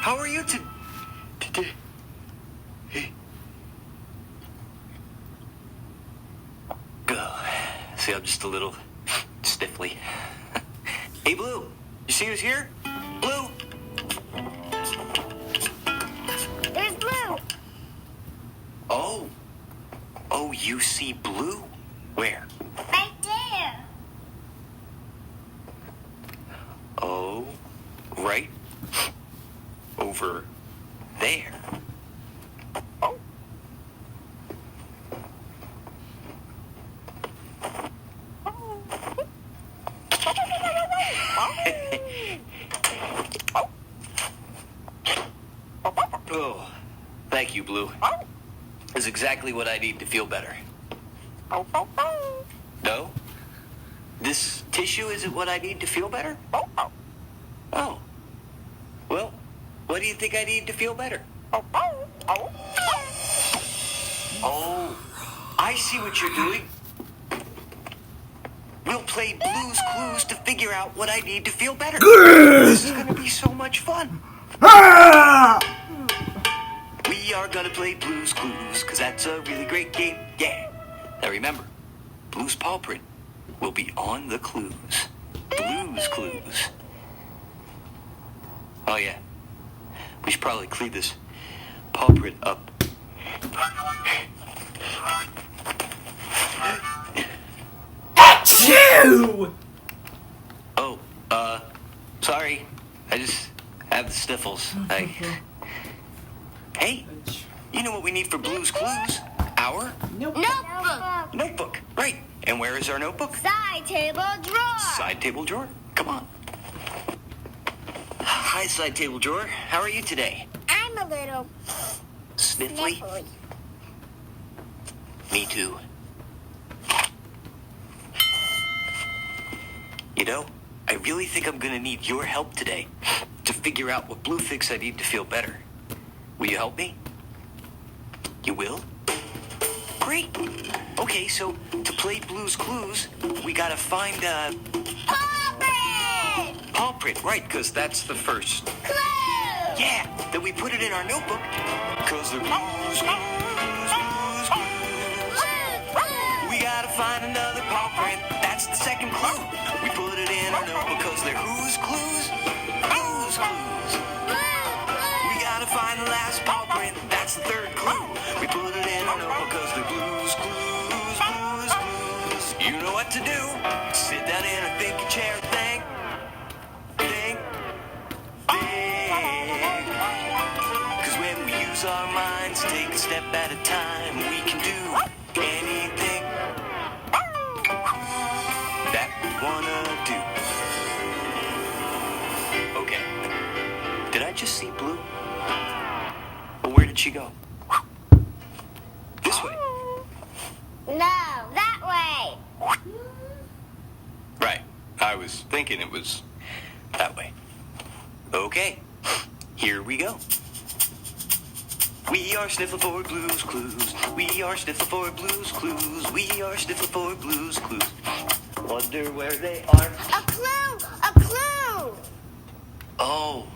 How are you today? See, I'm just a little stiffly. Hey, Blue, you see who's here? Blue? There's Blue. Oh, you see Blue? Where? Right there. Oh, right over there. Oh. Oh, thank you, Blue. That's exactly what I need to feel better. No? This tissue isn't what I need to feel better? Oh. Well, what do you think I need to feel better? Oh, I see what you're doing. We'll play Blue's Clues to figure out what I need to feel better. This is gonna be so much fun. We are gonna play Blue's Clues, cause that's a really great game. Yeah. Now remember, Blue's paw print will be on the clues. Blue's Clues. Oh yeah. We should probably clean this paw print up. Achoo! Oh, sorry. I just have the sniffles. Hey, you know what we need for Blue's Clues? Our Notebook. notebook. Right. And where is our notebook? Side table drawer. Side table drawer. Come on. Hi, side table drawer. How are you today? I'm a little Sniffly? sniffly. Me too. You know, I really think I'm gonna need your help today to figure out what Blue thinks I need to feel better. Will you help me? You will? Great. Okay, so to play Blue's Clues, we gotta find paw print, right, because that's the first. Clue. Yeah, then we put it in our notebook, because they're Blue's Clues. We gotta find another paw print, that's the second clue. We put it in our notebook, because they're whose clues? Blue's Clues. We gotta find the last paw print, that's the third clue. We put it in our notebook, because they're Blue's Clues, Blue's Clues. You know what to do, sit down in a thinking chair and think. Cause when we use our minds, take a step at a time, we can do anything that we wanna do. Okay. Did I just see Blue? Well, where did she go? This way. No, that way. Right. I was thinking it was that way. Okay. Here we go. We are sniffling for Blue's Clues. We are sniffling for Blue's Clues. We are sniffling for Blue's Clues. Wonder where they are. A clue. A clue. Oh.